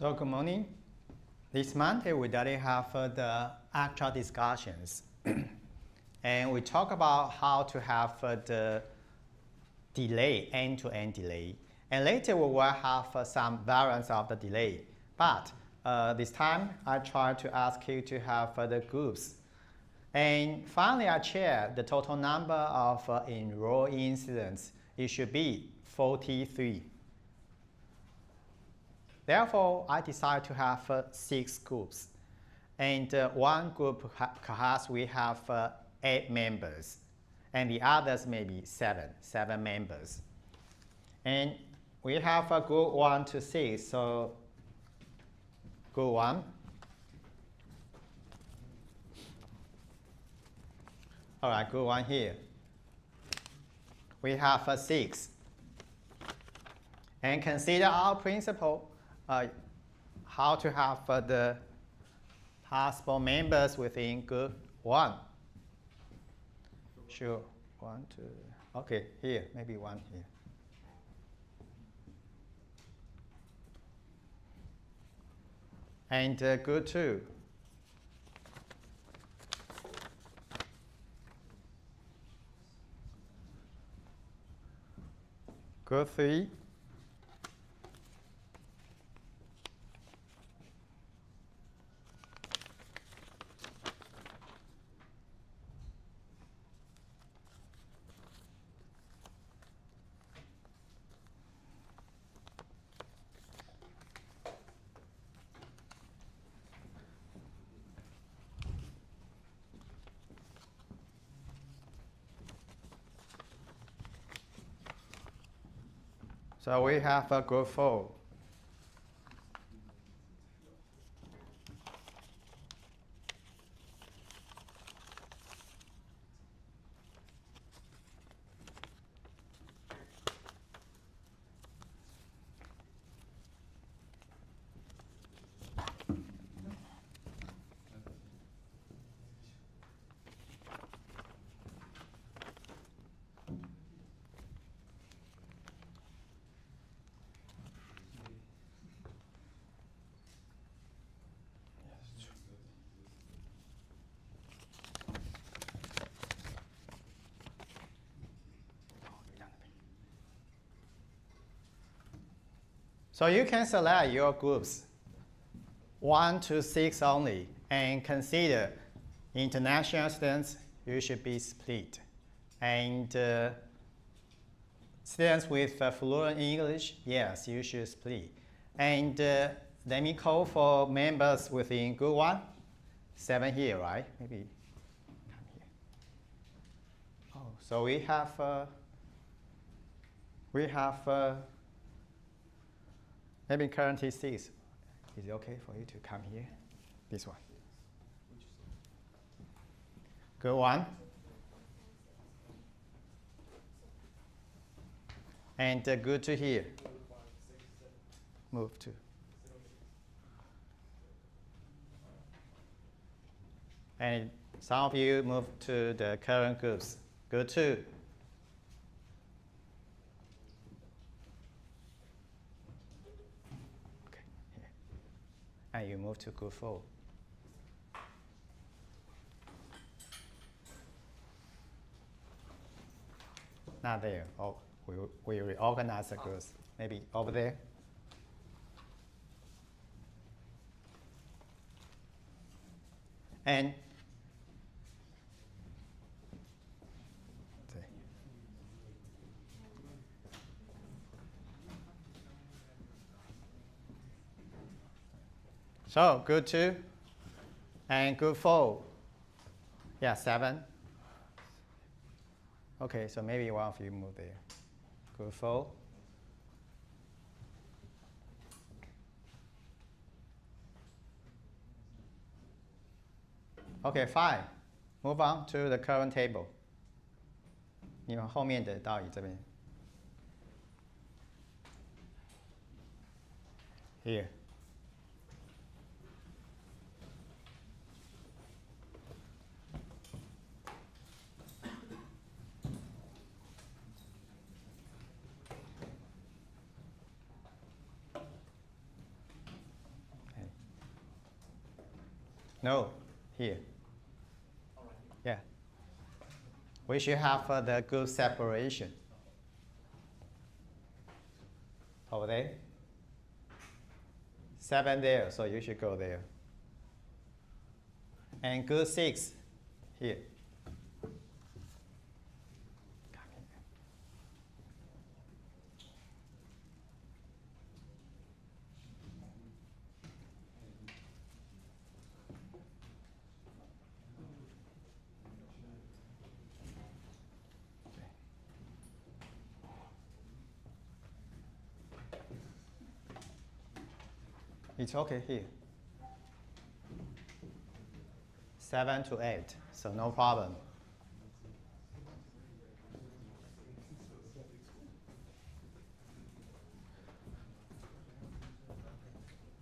So good morning. This Monday we already have the actual discussions. And we talk about how to have the delay, end-to-end delay. And later we will have some variants of the delay. But this time I try to ask you to have the groups. And finally I check the total number of enrolled incidents. It should be 43. Therefore, I decided to have 6 groups. And one group class we have 8 members. And the others maybe 7 members. And we have a group 1 to 6. So group 1. All right, group 1 here. We have 6. And consider our principle. How to have the possible members within group 1. Sure, 1, 2, okay, here, maybe 1 here. And group 2. Group 3. So we have a group 4. So you can select your groups 1 to 6 only, and consider international students, you should be split. And students with fluent English, yes, you should split. And let me call for members within group 1, 7 here, right? Maybe come here. Oh, so we have maybe currently 6. Is it okay for you to come here? This one. Group 1. And group 2 here. Move to. And some of you move to the current groups. Group 2. And you move to group 4. Not there. Oh, we reorganize the groups. Maybe over there. And so group 2 and group 4. Yeah, 7. Okay, so maybe one of you move there. Group 4. Okay, 5. Move on to the current table. 你们后面的到你这边。Here. No, here. Yeah. We should have the good separation. Over there. 7 there, so you should go there. And good 6 here. It's okay here. 7 to 8, so no problem.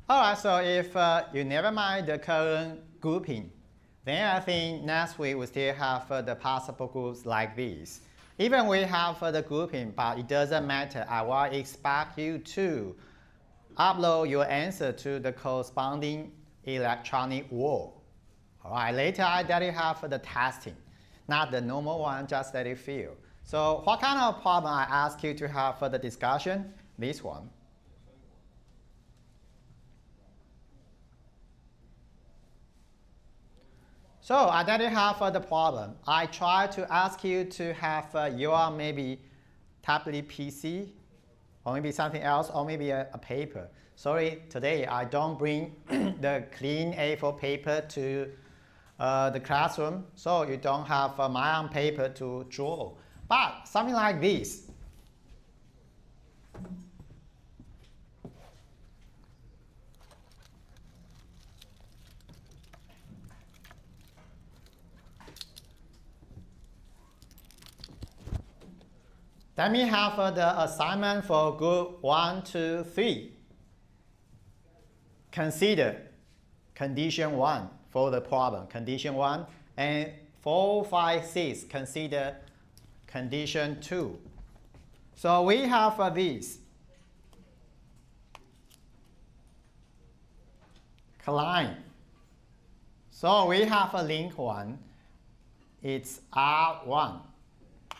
All right, so if you never mind the current grouping, then I think next week we still have the possible groups like this. Even we have the grouping, but it doesn't matter. I will expect you to upload your answer to the corresponding electronic wall. All right, later I let you have the testing, not the normal one, just let it fill. So what kind of problem I ask you to have for the discussion? This one. So I let you have the problem. I try to ask you to have your maybe tablet PC, or maybe something else, or maybe a paper. Sorry, today I don't bring the clean A4 paper to the classroom, so you don't have my own paper to draw. But something like this. Let me have the assignment for group 1, 2, 3. Consider condition 1 for the problem, condition 1, and 4, 5, 6, consider condition 2. So we have this. Client. So we have a link 1, it's R1.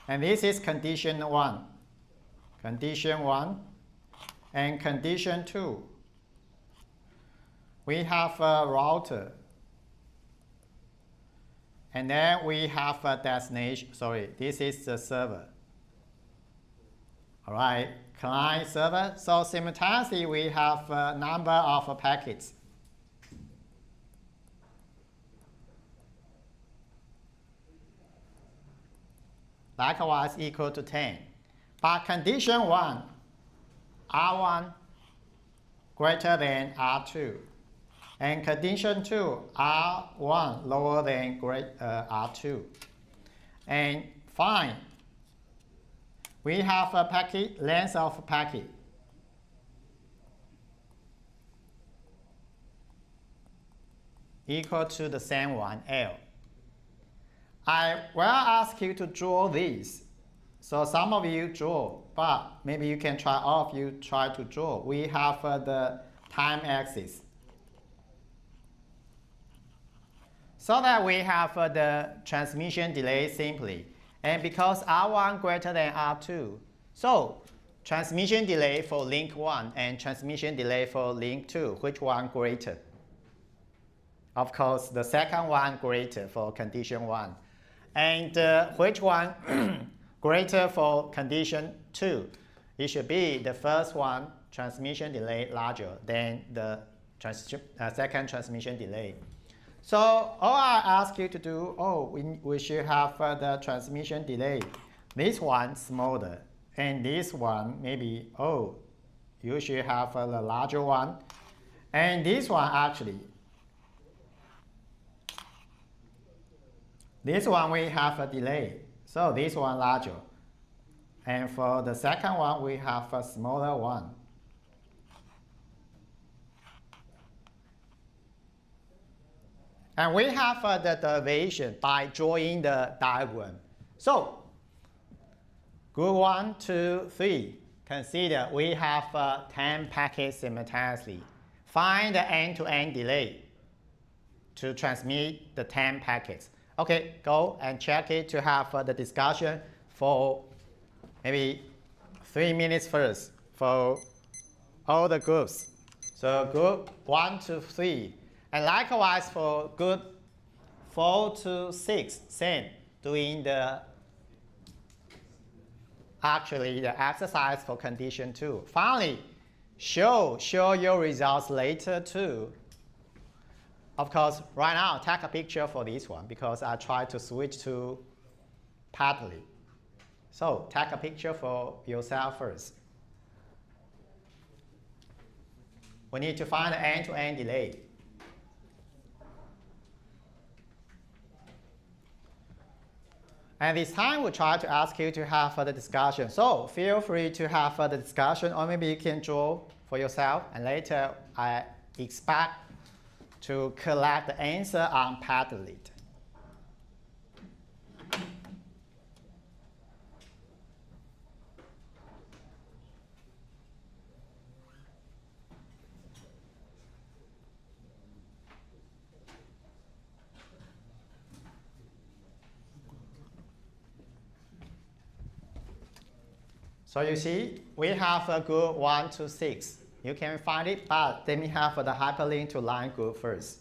And this is condition 1, condition 1, and condition 2. We have a router, and then we have a destination. Sorry, this is the server. All right, client server. So simultaneously, we have a number of packets. Likewise equal to 10. But condition 1, R1 greater than R2. And condition 2, R1 lower than R2. And find, we have a packet, length of packet. Equal to the same one, L. I will ask you to draw this. So some of you draw, but maybe you can try, all of you try to draw. We have the time axis. So that we have the transmission delay simply. And because R1 greater than R2, so transmission delay for link 1 and transmission delay for link 2, which one greater? Of course, the second one greater for condition 1. And which one greater for condition 2? It should be the first one, transmission delay larger than the second transmission delay. So all I ask you to do, we should have the transmission delay. This one smaller, and this one maybe, you should have the larger one. And this one actually, this one we have a delay, so this one larger. And for the second one, we have a smaller one. And we have the derivation by drawing the diagram. So, group 1, 2, 3, consider we have 10 packets simultaneously. Find the end-to-end delay to transmit the 10 packets. Okay, go and check it to have the discussion for maybe 3 minutes first for all the groups. So group 1 to 3. And likewise for group 4 to 6, same, doing the exercise for condition 2. Finally, show your results later too. Of course, right now, take a picture for this one because I try to switch to Padlet. So take a picture for yourself first. We need to find the end-to-end delay. And this time, we'll try to ask you to have further discussion. So feel free to have further discussion, or maybe you can draw for yourself. And later, I expect to collect the answer on Padlet. So you see, we have a group 1 to 6. You can find it, but let me have the hyperlink to line group first.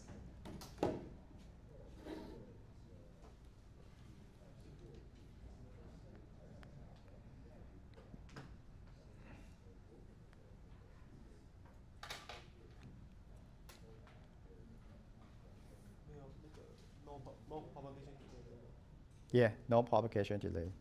Yeah, no propagation delay.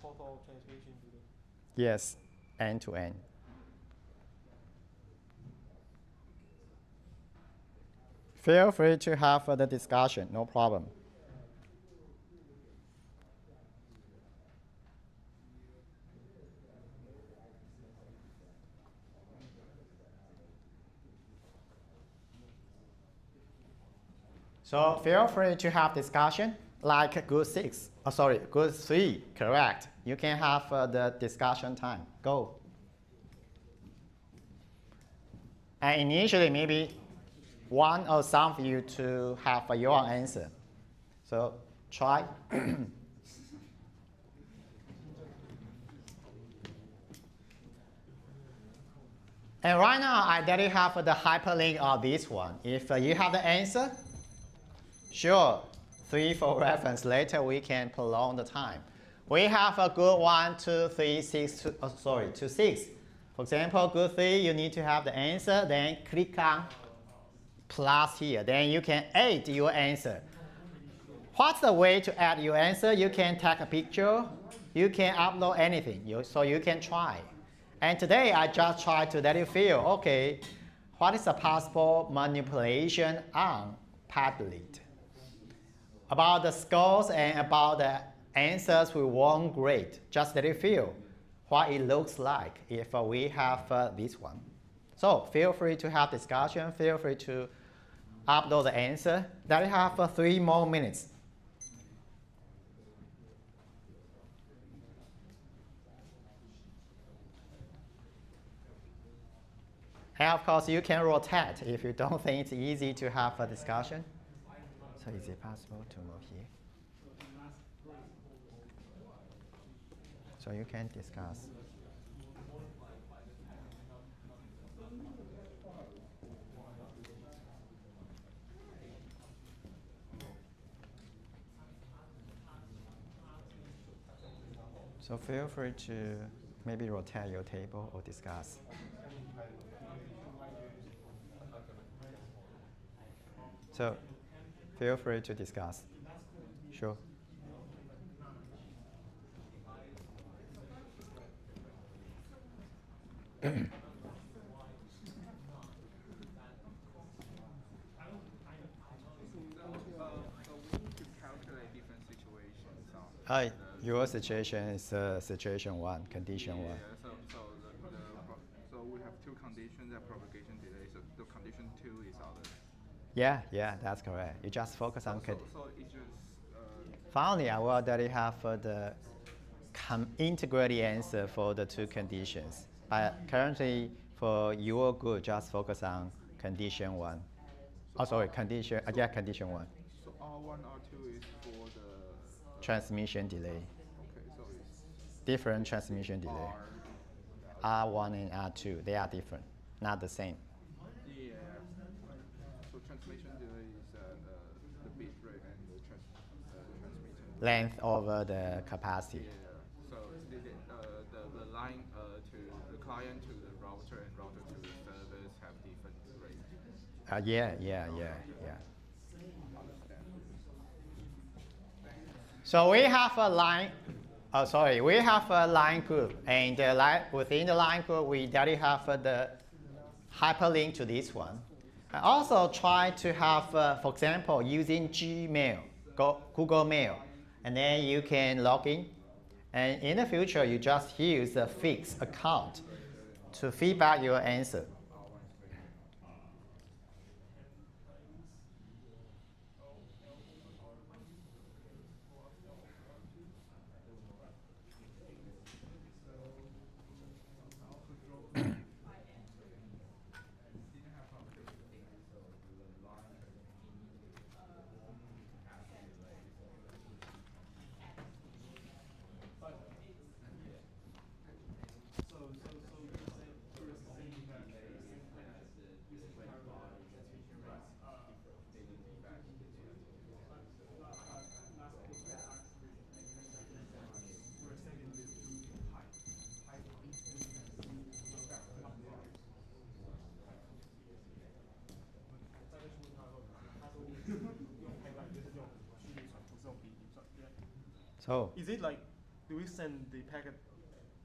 Total transmission delay. Yes, end to end. Feel free to have further discussion, no problem. So feel free to have discussion like group 6, group 3, correct. You can have the discussion time, go. And initially maybe one or some of you to have your answer. So try. And right now, I already have the hyperlink of this one. If you have the answer, sure, 3 for reference. Later, we can prolong the time. We have a group 1, 2, 3, 6, to 6. For example, group 3, you need to have the answer. Then click on plus here. Then you can add your answer. What's the way to add your answer? You can take a picture. You can upload anything. So you can try. And today, I just try to let you feel, okay, what is the possible manipulation on Padlet? About the scores and about the answers we won't grade. Just let you feel what it looks like if we have this one. So feel free to have discussion. Feel free to upload the answer. Then we have 3 more minutes. And of course, you can rotate if you don't think it's easy to have a discussion. So is it possible to move here? So you can discuss. So feel free to maybe rotate your table or discuss. So feel free to discuss. Sure. We need to calculate different Your situation is situation 1, condition 1. So we have 2 conditions that propagation delay. So the condition 2 is others. Yeah, that's correct. You just focus on. So it's just. Finally, I will already have the integrated answer for the 2 conditions. But currently, for your good, just focus on condition 1. Condition 1. So R1, R2 is for the Transmission delay. Okay, so it's Different transmission delay. R1 and R2, they are different, not the same. Yeah. So transmission delay is the bit rate and the transmission Length over the capacity. Yeah. So the line to the client to the router and router to the servers have different rates. Yeah. So we have a line. We have a line group, and within the line group, we already have the hyperlink to this one. I also try to have, for example, using Gmail, Google Mail, and then you can log in. And in the future, you just use a fixed account to feedback your answer. So is it like, do we send the packet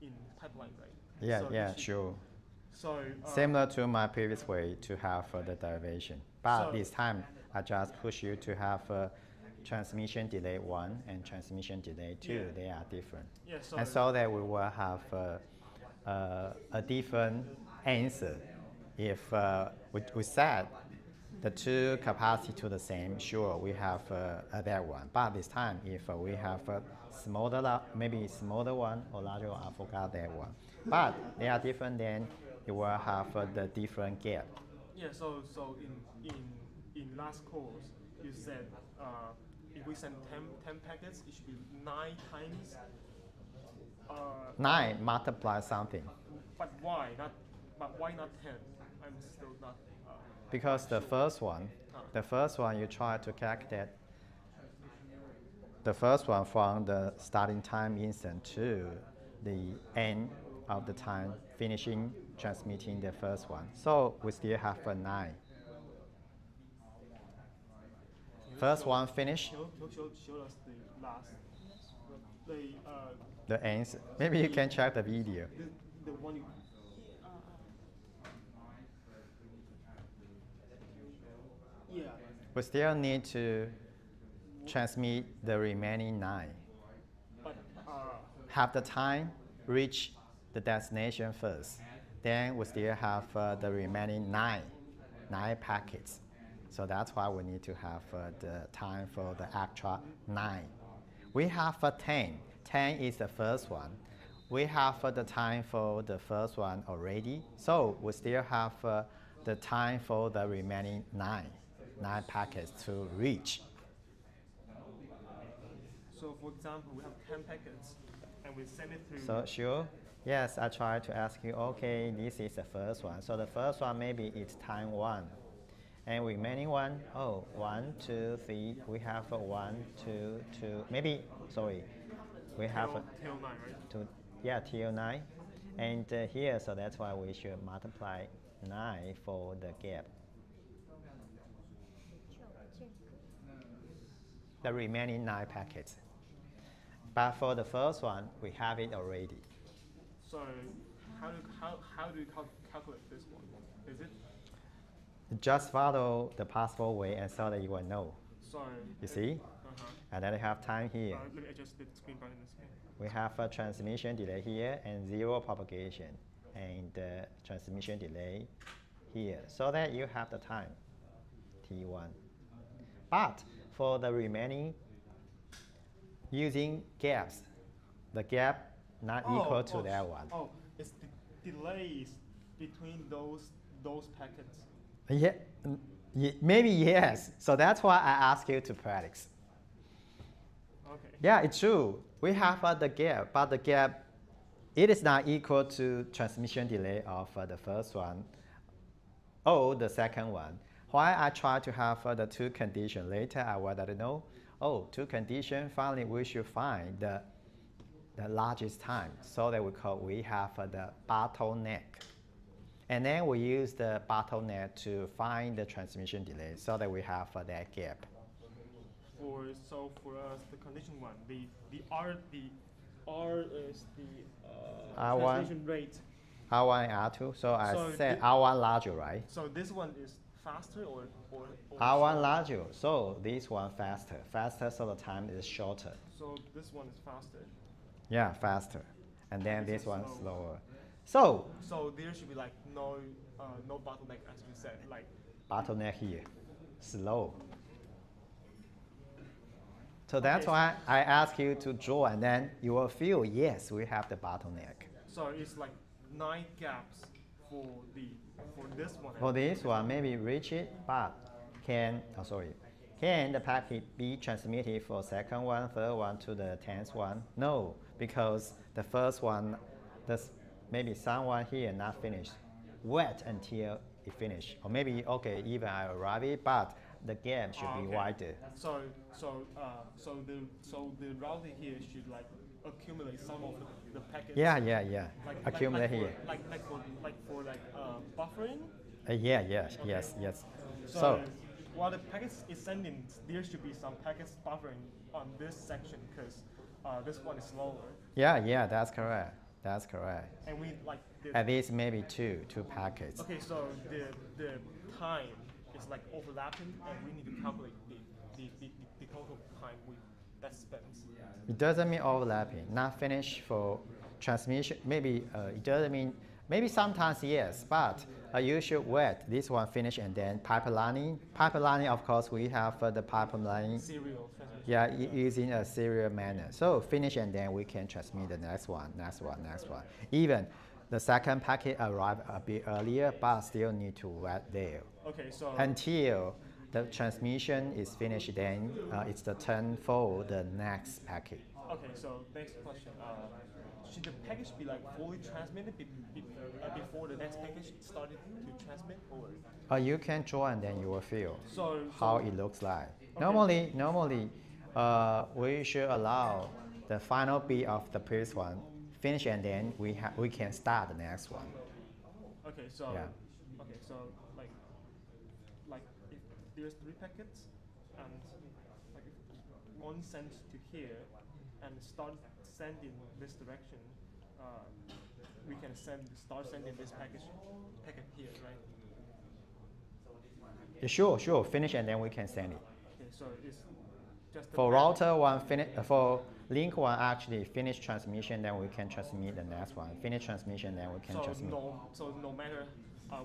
in pipeline, right? Yeah, sure. So similar to my previous way to have the derivation, but this time I just push you to have transmission delay 1 and transmission delay 2. Yeah. They are different, and so that we will have a different answer. If we set the 2 capacity to the same, sure, we have that one. But this time, if we have a smaller, maybe smaller one or larger one, I forgot that one. But they are different, then you will have the different gap. Yeah, so in last course, you said if we send 10 packets, it should be 9 times. 9 multiply something. But why not 10? I'm still not. Because the first one, you try to calculate the first one from the starting time instant to the end of the time finishing transmitting the first one. So we still have a 9. First one finished. Show us the last. The answer. Maybe you can check the video. The one you. Yeah. We still need to transmit the remaining 9. But have the time reach the destination first. Then we still have the remaining 9 packets. So that's why we need to have the time for the actual 9. We have 10. 10 is the first one. We have the time for the first one already. So we still have the time for the remaining 9 packets to reach. So for example, we have 10 packets and we send it through. So sure. Yes, I try to ask you, okay, this is the first one. So the first one, maybe it's time 1. And remaining one, 1, 2, 3, we have 1, 2, 2, maybe, sorry, we have till 9, right? till 9. And here, so that's why we should multiply 9 for the gap. The remaining 9 packets. But for the first one, we have it already. So how do you calculate this one? Is it? Just follow the possible way and so that you will know. So You see? And then we have time here. Let me adjust the screen brightness. We have a transmission delay here and 0 propagation and transmission delay here, so that you have the time, T1. But for the remaining, using gaps, the gap not equal to that one. Oh, it's the delays between those packets. Yeah, maybe yes. So that's why I ask you to practice. Okay. Yeah, it's true. We have the gap, but the gap, it is not equal to transmission delay of the first one or the second one. Why I try to have the 2 conditions. Later I wanted to know, 2 conditions, finally we should find the largest time. So that we have the bottleneck. And then we use the bottleneck to find the transmission delay so that we have that gap. So for us, the condition 1, the R is the transmission rate. R1 and R2. So I said R1 larger, right? So this one is faster or R1 larger. So this one faster. Faster, so the time is shorter. So this one is faster. Yeah, faster. And then this one slower. So there should be like no bottleneck, as you said, like bottleneck here, slow. So that's why I ask you to draw, and then you will feel, yes, we have the bottleneck. So it's like 9 gaps for this one. For this one, maybe reach it, but can the packet be transmitted for second one, third one to the 10th one? No, because the first one, maybe someone here not finished, wait until it finished, or maybe even I arrive it, but the gap should be wider. So the router here should like accumulate some of the packets. Yeah. Accumulate here. Like for buffering. Yes. So while the packets is sending, there should be some packets buffering on this section because this one is slower. Yeah, that's correct. And we like at least maybe two packets. Okay, so the time is like overlapping, and we need to calculate the total time that spends. It doesn't mean overlapping. Not finished for transmission. Maybe it doesn't mean. Maybe sometimes yes, but you should wait. This one finish and then pipelining. Pipelining, of course, we have the pipelining. Serial transmission. Yeah, using a serial manner. So finish and then we can transmit the next one. Even the second packet arrive a bit earlier, but still need to wait there. Okay, so until the transmission is finished, then it's the turn for the next packet. Okay, so next question. Should the package be like fully transmitted before the next package started to transmit, or? You can draw and then you will feel how it looks like. Okay. Normally, we should allow the final bit of the previous one finish and then we can start the next one. Okay, so yeah. Okay, so like if there's 3 packets and like if one sends to here and start sending this direction, we can start sending this packet here, right? Sure. Finish and then we can send it. Okay, so it's just for router one, for link one, actually finish transmission, then we can transmit the next one. Finish transmission, then we can transmit. So no matter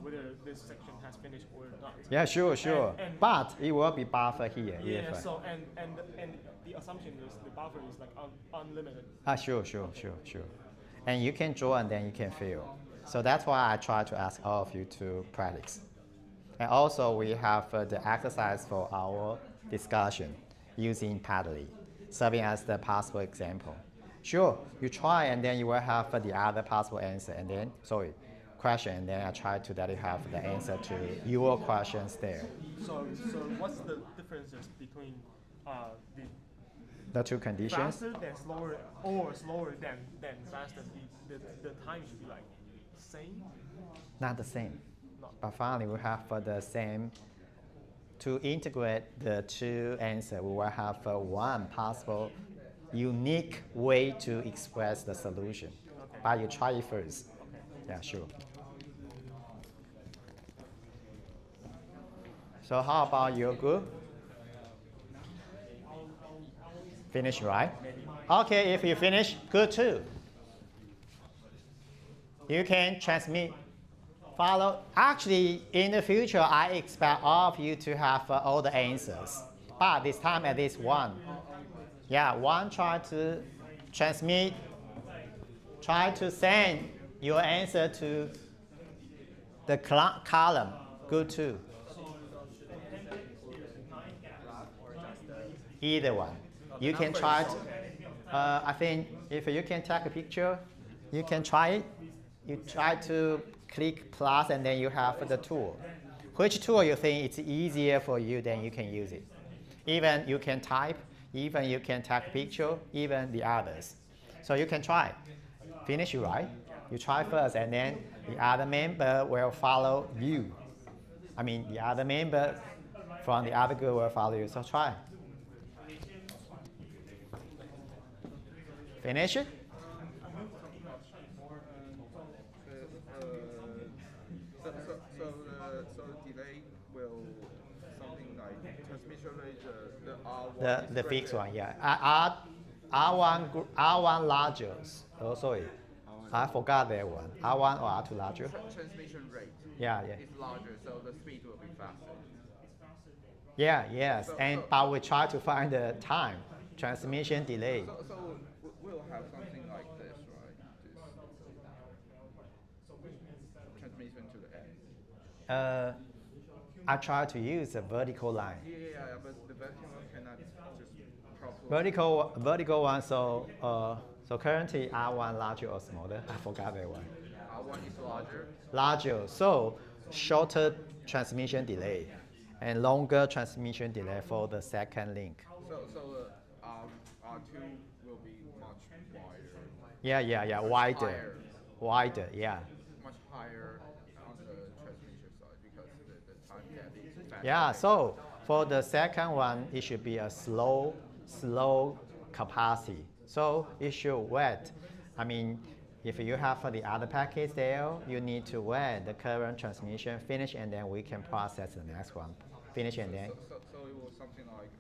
whether this section has finished or not. Yeah, sure. And but it will be buffer here. Yeah. So and the assumption is the buffer is like unlimited. Sure. And you can draw and then you can feel. So that's why I try to ask all of you to practice. And also we have the exercise for our discussion using Padlet, serving as the possible example. Sure, you try and then you will have the other possible answer and then, question, and then I try to that you have the answer to your questions there. So what's the differences between the 2 conditions? Faster than slower or slower than faster? The time should be like same? Not the same. No. But finally we have the same. To integrate the 2 answers, we will have one possible unique way to express the solution. Okay. But you try it first. Okay. Yeah, sure. So how about your group? Finish, right? Okay, if you finish, good too. You can transmit, follow. Actually, in the future, I expect all of you to have all the answers. But this time at least one. Yeah, one try to transmit, try to send your answer to the column. Good too. Either one. You can try to, I think if you can take a picture, you can try it. You try to click plus and then you have the tool. Which tool you think it's easier for you, then you can use it. Even you can type, even you can take a picture, even the others. So you can try. Finish, right? You try first and then the other member will follow you. I mean, the other member from the other group will follow you, so try. Finish it? So the delay will something like transmission rate, the R1 The fixed one, yeah. R1 larger. Oh, sorry. I forgot that one. R1 or R2 larger? Transmission rate. Yeah. Is larger, so the speed will be faster. Yeah, yes. But we try to find the time, transmission delay. So we'll have something like this, right? This transmission to the end. I try to use a vertical line. Yeah, but the vertical one cannot just properly. Vertical one. So currently R1 larger or smaller? I forgot that one. R1 is larger. Larger. So shorter transmission delay and longer transmission delay for the second link. So R2 will be much wider. Yeah. Wider, yeah. Much higher on the transmission side because the time gap is faster. Yeah, so for the second one, it should be a slow capacity. So it should wait. I mean, if you have the other packets there, you need to wait the current transmission finish and then we can process the next one. Finish and then. So it was something like.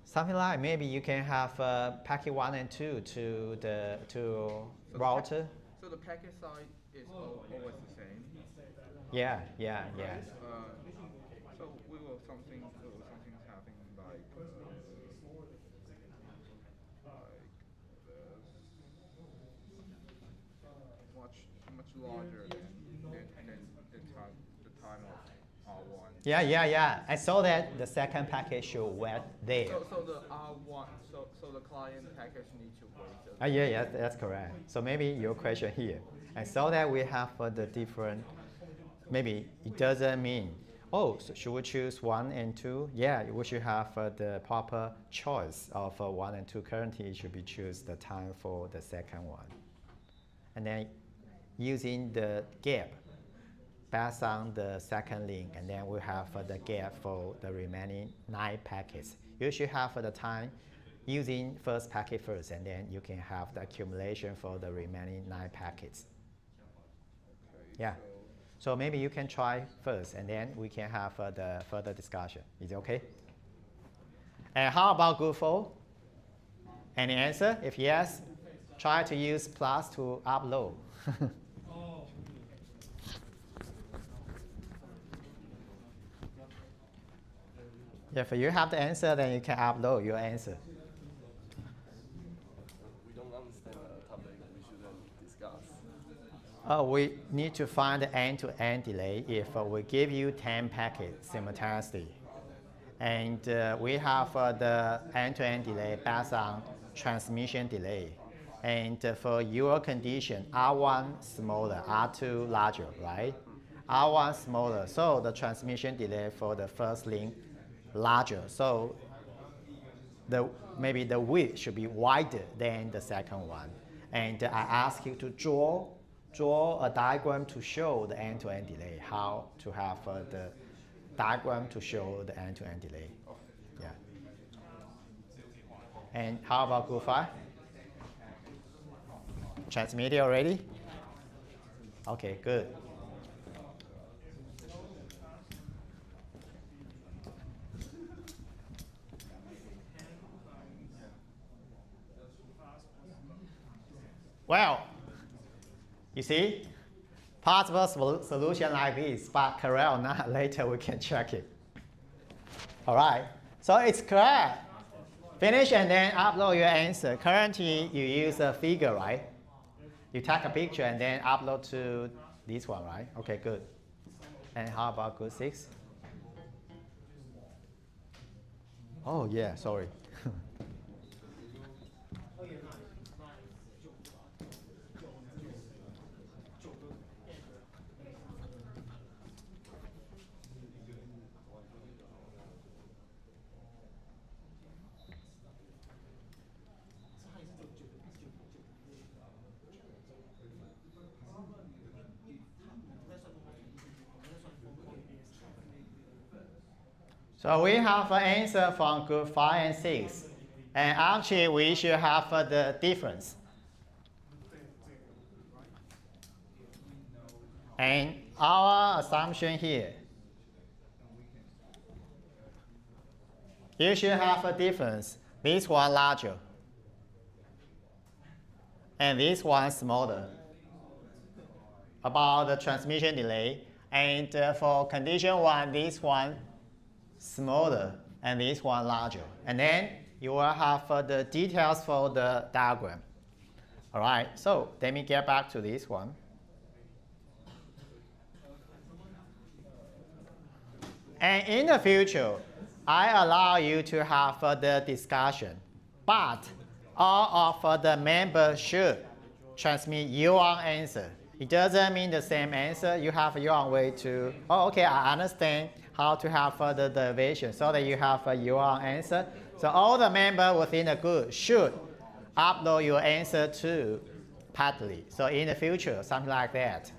Something like maybe you can have packet 1 and 2 to router. So the packet size is always the same. Yeah. So we will something having like this, much larger than the time of R1. Yeah. I saw that the second packet should wait there. So the R1, so the client package needs to wait. Yeah, that's correct. So maybe your question here. I saw that we have the different, maybe it doesn't mean, oh, so should we choose 1 and 2? Yeah, we should have the proper choice of 1 and 2. Currently, it should be choose the time for the second one. And then using the gap based on the second link, and then we have the gap for the remaining 9 packets. You should have the time using first packet first, and then you can have the accumulation for the remaining 9 packets. Okay, Yeah. So maybe you can try first, and then we can have the further discussion. Is it okay? And how about group 4? Any answer? If yes, try to use plus to upload. If you have the answer, then you can upload your answer. We don't understand the topic we shouldn't discuss. We need to find the end-to-end delay if we give you 10 packets simultaneously. And we have the end-to-end delay based on transmission delay. And for your condition, R1 smaller, R2 larger, right? R1 smaller, so the transmission delay for the first link larger. So maybe the width should be wider than the second one. And I ask you to draw a diagram to show the end-to-end delay, how to have the diagram to show the end-to-end delay. Yeah. And how about group 5? Transmitted already? Okay, good. Well, you see, possible solution like this, but correct or not, later we can check it. All right, so it's correct. Finish and then upload your answer. Currently, you use a figure, right? You take a picture and then upload to this one, right? Okay, good. And how about good 6? Oh, yeah, sorry. So we have an answer from group 5 and 6. And actually, we should have the difference. And our assumption here, you should have a difference. This one larger. And this one smaller. About the transmission delay. And for condition 1, this one smaller and this one larger. And then you will have the details for the diagram. All right, so let me get back to this one. And in the future, I allow you to have the discussion, but all of the members should transmit your own answer. It doesn't mean the same answer. You have your own way to, oh, okay, I understand how to have the derivation so that you have your own answer. So all the members within the group should upload your answer to Padlet. So in the future, something like that.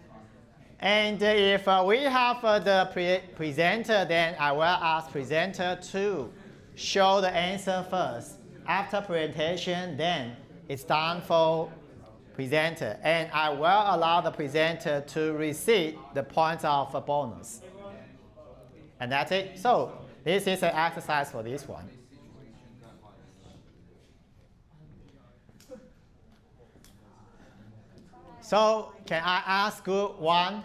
And if we have the presenter, then I will ask presenter to show the answer first. After presentation, then it's done for presenter. And I will allow the presenter to receive the points of a bonus. And that's it. So this is an exercise for this one. So can I ask group 1,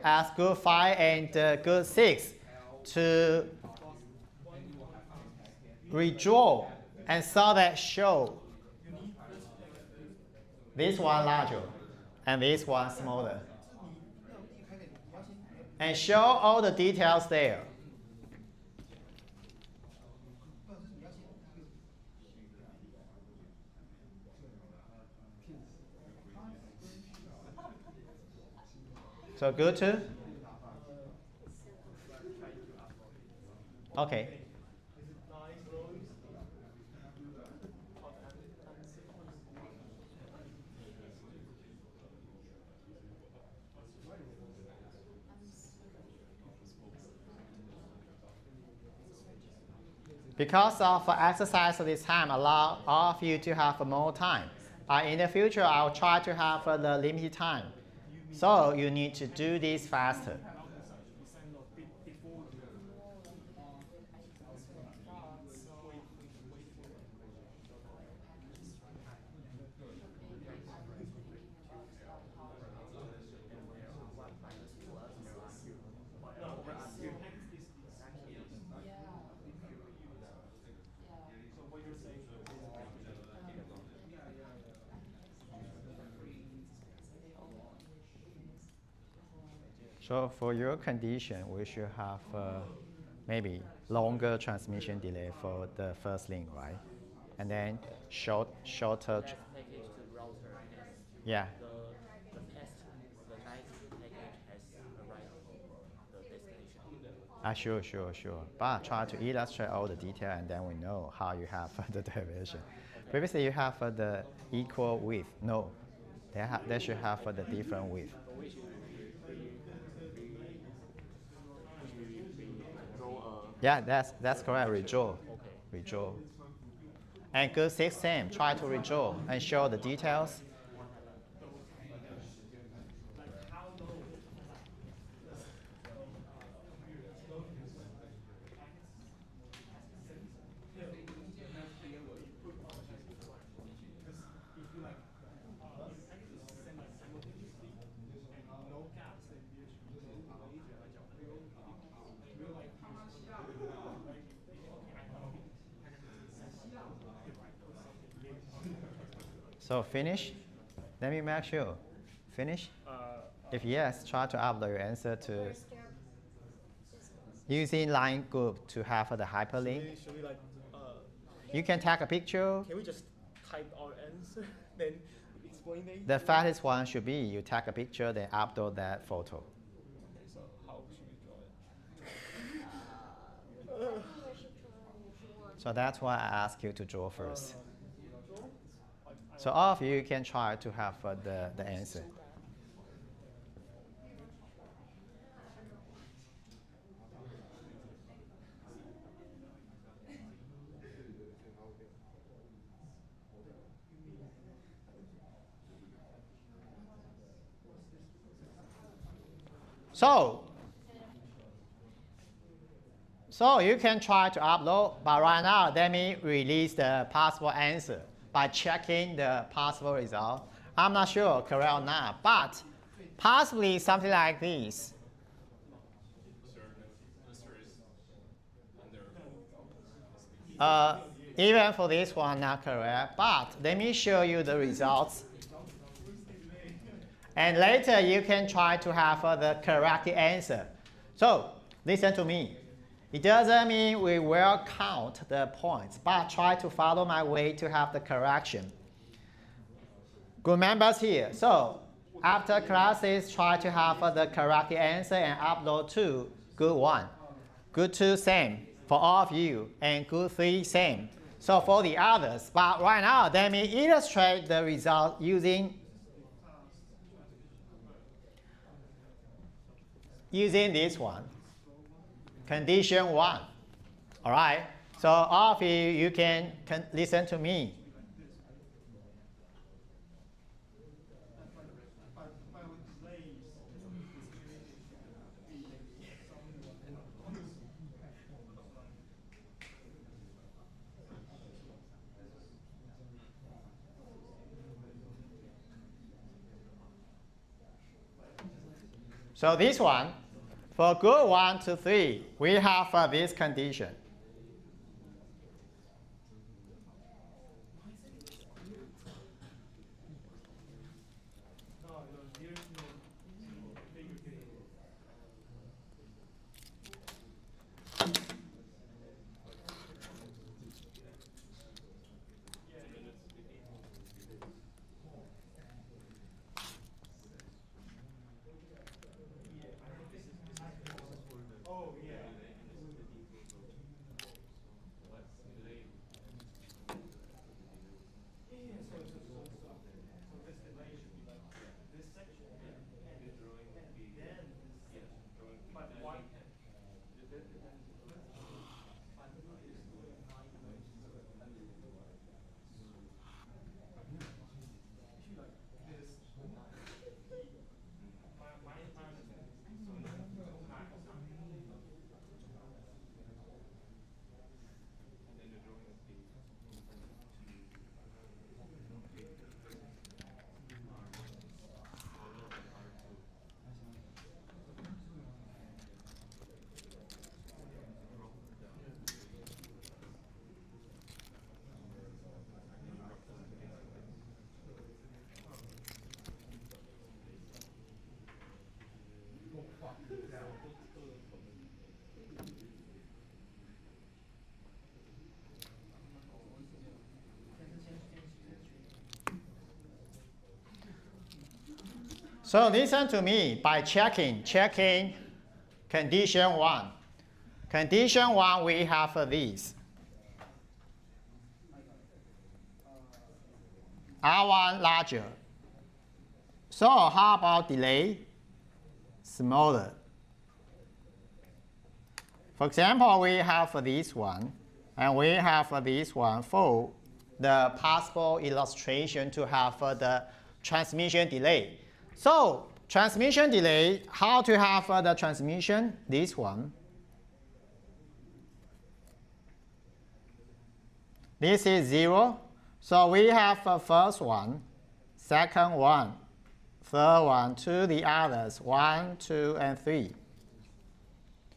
ask group 5 and group 6 to redraw and so that show this one larger and this one smaller. And show all the details there. So good too? Okay. Because of exercise this time, allow all of you to have more time. In the future, I'll try to have the limited time. So you need to do this faster. So for your condition, we should have maybe longer transmission delay for the first link, right? And then shorter. Package to router. Yeah. The test, the night package has arrived the destination. Sure. But try to illustrate all the detail, and then we know how you have the derivation. Previously, you have the equal width. No, they should have the different width. Yeah, that's correct. Redraw. Redraw. And good 6 same. Try to redraw and show the details. So finish? Let me make sure. Finish? If yes, try to upload your answer to using line group to have the hyperlink. Should we like, you can take a picture. can we just type our answer, then explain it? The fastest one should be you take a picture, then upload that photo. Okay, so how should we draw it? So that's why I ask you to draw first. So all of you can try to have the answer. So you can try to upload, but right now let me release the possible answer by checking the possible result. I'm not sure correct or not, but possibly something like this. Even for this one, not correct, but let me show you the results. And later you can try to have the correct answer. So listen to me. It doesn't mean we will count the points, but try to follow my way to have the correction. Good members here. So after classes, try to have the correct answer and upload to good 1. Good 2, same for all of you, and good 3, same. So for the others, but right now, let me illustrate the result using this one. Condition 1. All right. So all of you can listen to me. So this one, for group 1 to 3, we have this condition. So listen to me by checking condition 1. Condition 1, we have this. R1 larger. So how about delay? Smaller. For example, we have this one, and we have this one for the possible illustration to have the transmission delay. So transmission delay, how to have the transmission? This one. This is 0. So we have first one, second one, third one, to the others, 1, 2, and 3.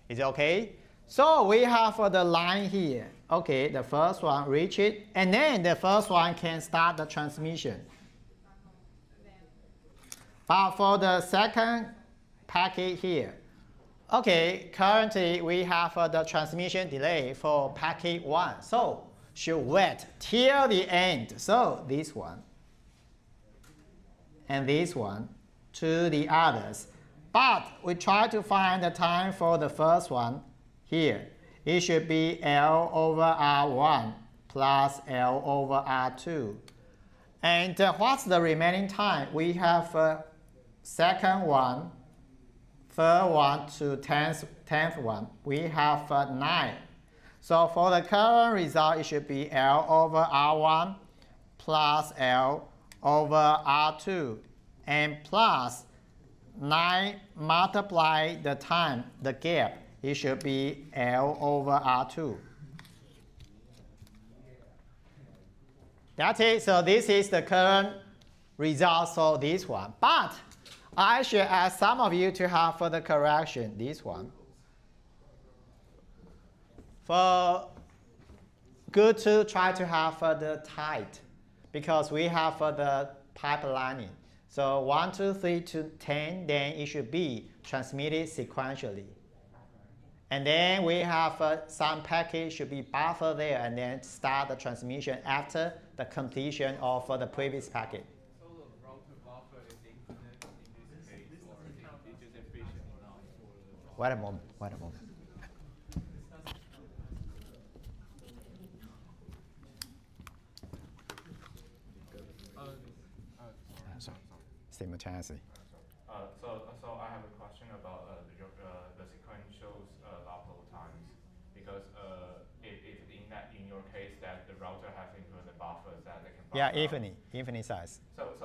Is it okay? So we have the line here. Okay, the first one reach it, and then the first one can start the transmission. But for the second packet here, okay, currently we have the transmission delay for packet 1. So should wait till the end. So this one and this one to the others. But we try to find the time for the first one here. It should be L over R1 plus L over R2. And what's the remaining time? We have second one, third one to 10th one. We have 9. So for the current result, it should be L over R1 plus L over R2 and plus 9 multiply the time, the gap. It should be L over R2. That's it. So this is the current result for this one. But I should ask some of you to have further correction, this one. For good to try to have further tight, because we have the pipelining. So 1, 2, 3 to 10, then it should be transmitted sequentially. And then we have some package should be buffer there and then start the transmission after the completion of the previous packet. So the router buffer is infinite in this case, or it's just efficient enough for the Wait a moment, wait a moment. Simultaneously. So I have a question about the sequential upload times, because if in your case that the router has included buffers that they can buffer. Yeah, infinite size. So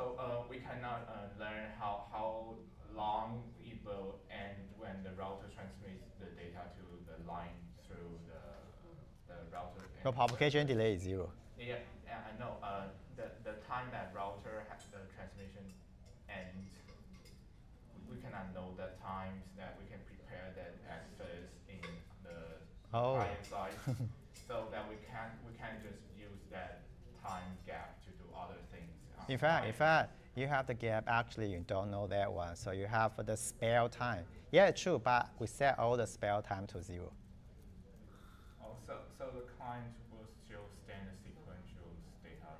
we cannot learn how long it will end when the router transmits the data to the line through the router. The propagation delay is 0. Yeah, I know. The time that router has the transmission ends, we cannot know the times that we can prepare that access in the client side, so that we can't just use that time gap to do other things. In fact, you have the gap. Actually, you don't know that one, so you have the spare time. Yeah, true, but we set all the spare time to 0. So the client will still send the sequential data.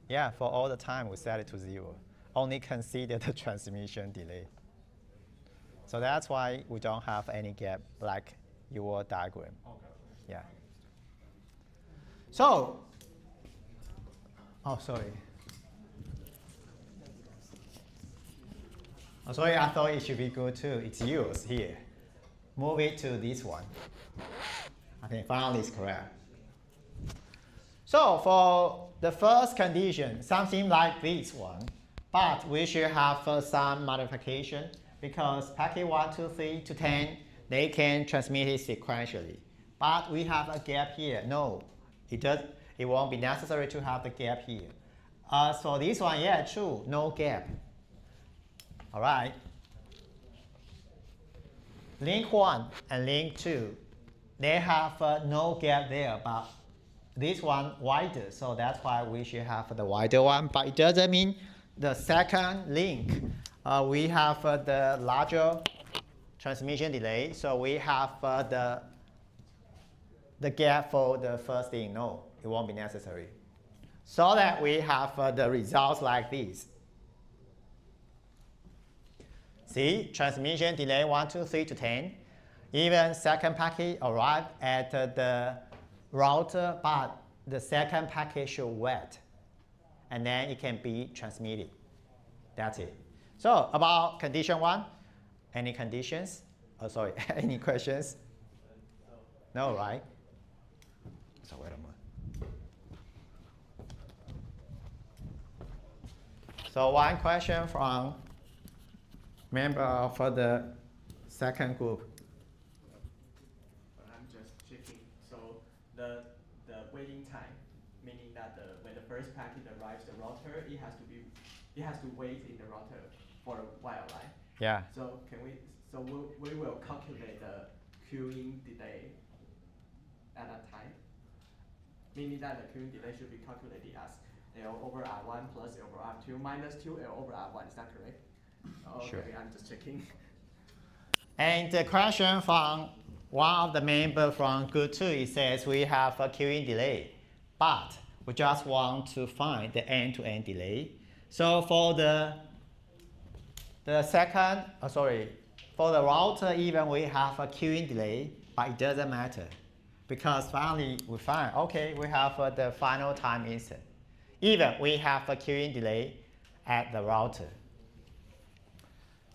Yeah, for all the time we set it to 0. Only consider the transmission delay. So that's why we don't have any gap like your diagram. Okay. Yeah. So, oh, sorry. Oh, sorry, I thought it should be good too. It's yours here. Move it to this one. Okay, finally it's correct. So for the first condition, something like this one, but we should have some modification because packet 1, 2, 3 to 10, they can transmit it sequentially. But we have a gap here. No, it won't be necessary to have the gap here. So this one, yeah, true, no gap. All right. Link 1 and link 2, they have no gap there, but this one wider, so that's why we should have the wider one. But it doesn't mean the second link, we have the larger transmission delay, so we have the gap for the first link. No, it won't be necessary. So that we have the results like this. See, transmission delay 1, 2, 3 to 10. Even second packet arrive at the router, but the second packet should wait, and then it can be transmitted. That's it. So about condition 1, any conditions? Oh, sorry, any questions? No, right? So wait a moment. So one question from member of the second group. I'm just checking. So the waiting time, meaning that when the first packet arrives the router, it has to wait in the router for a while, right? Yeah. So we will calculate the queuing delay at that time, meaning that the queuing delay should be calculated as L over R1 plus L over R2 minus 2L over R1. Is that correct? Okay, Sure. I'm just checking. And the question from one of the members from Group 2, it says we have a queuing delay, but we just want to find the end-to-end delay. So for the second, for the router, even we have a queuing delay, but it doesn't matter. Because finally we find, okay, we have the final time instant. Even we have a queuing delay at the router.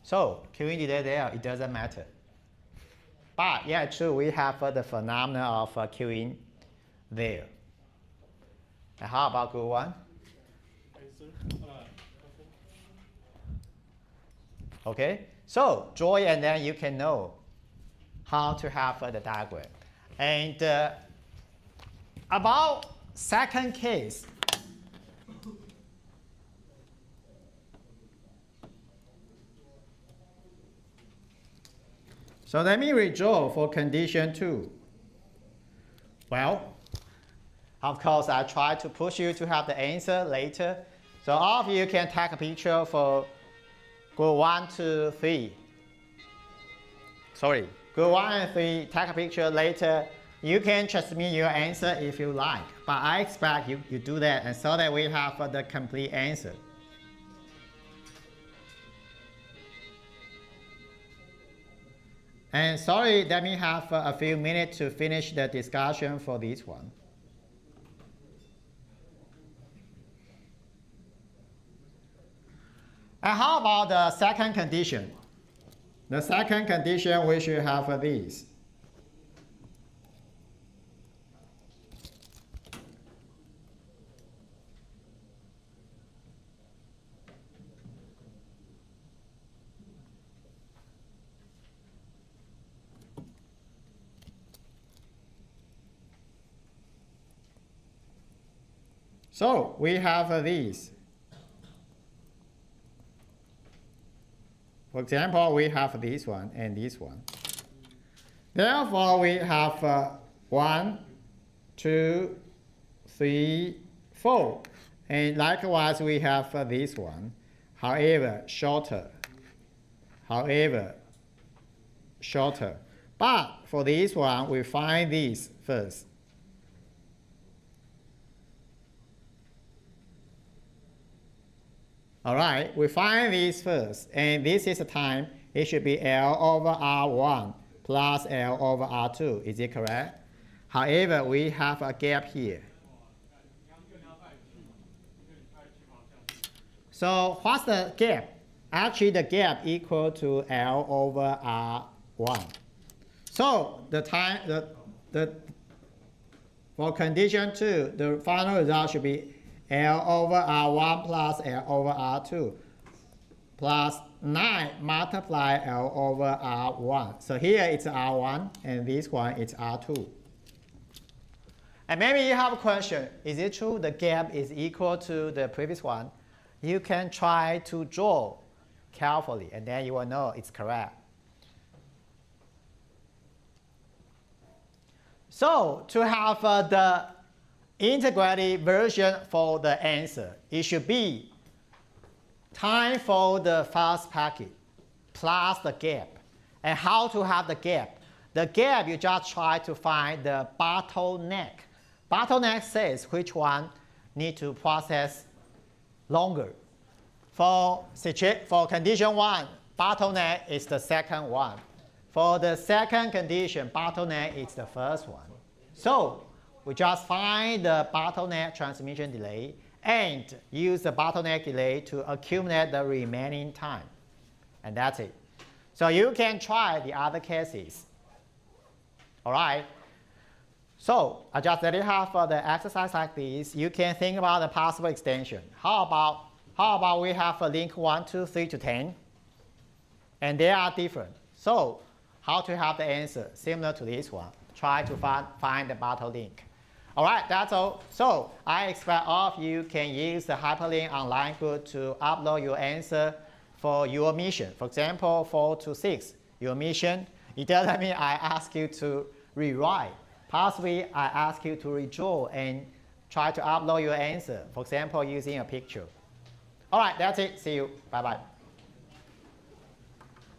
So queuing delay there, it doesn't matter. But yeah, true, we have the phenomena of queuing there. And how about Group 1? Okay, so draw it and then you can know how to have the diagram. And about second case, so let me redraw for condition 2. Well, of course, I try to push you to have the answer later. So all of you can take a picture for Group 1, 2, 3. Sorry, Group 1 and 3, take a picture later. You can transmit your answer if you like, but I expect you do that and so that we have the complete answer. And sorry, let me have a few minutes to finish the discussion for this one. And how about the second condition? The second condition, we should have this. So we have these. For example, we have this one and this one. Therefore, we have 1, 2, 3, 4. And likewise, we have this one. However, shorter. But for this one, we find this first. All right, we find this first, and this is the time. It should be L over R1 plus L over R2. Is it correct? However, we have a gap here. So what's the gap? Actually, the gap equal to L over R1. So the time, for condition 2, the final result should be L over R1 plus L over R2 plus 9 multiply L over R1. So here it's R1 and this one is R2. And maybe you have a question, is it true the gap is equal to the previous one? You can try to draw carefully and then you will know it's correct. So to have the integrated version for the answer, it should be time for the first packet plus the gap. And how to have the gap? The gap, you just try to find the bottleneck. Bottleneck says which one need to process longer. For condition 1, bottleneck is the second one. For the second condition, bottleneck is the first one. So we just find the bottleneck transmission delay and use the bottleneck delay to accumulate the remaining time. And that's it. So you can try the other cases. All right. So I just let you have the exercise like this. You can think about the possible extension. How about we have a link 1, 2, 3 to 10, and they are different. So how to have the answer similar to this one? Try to find the bottleneck. All right, that's all. So I expect all of you can use the hyperlink online group to upload your answer for your mission. For example, 4 to 6, your mission. It doesn't mean I ask you to rewrite. Possibly I ask you to redraw and try to upload your answer. For example, using a picture. All right, that's it. See you. Bye-bye.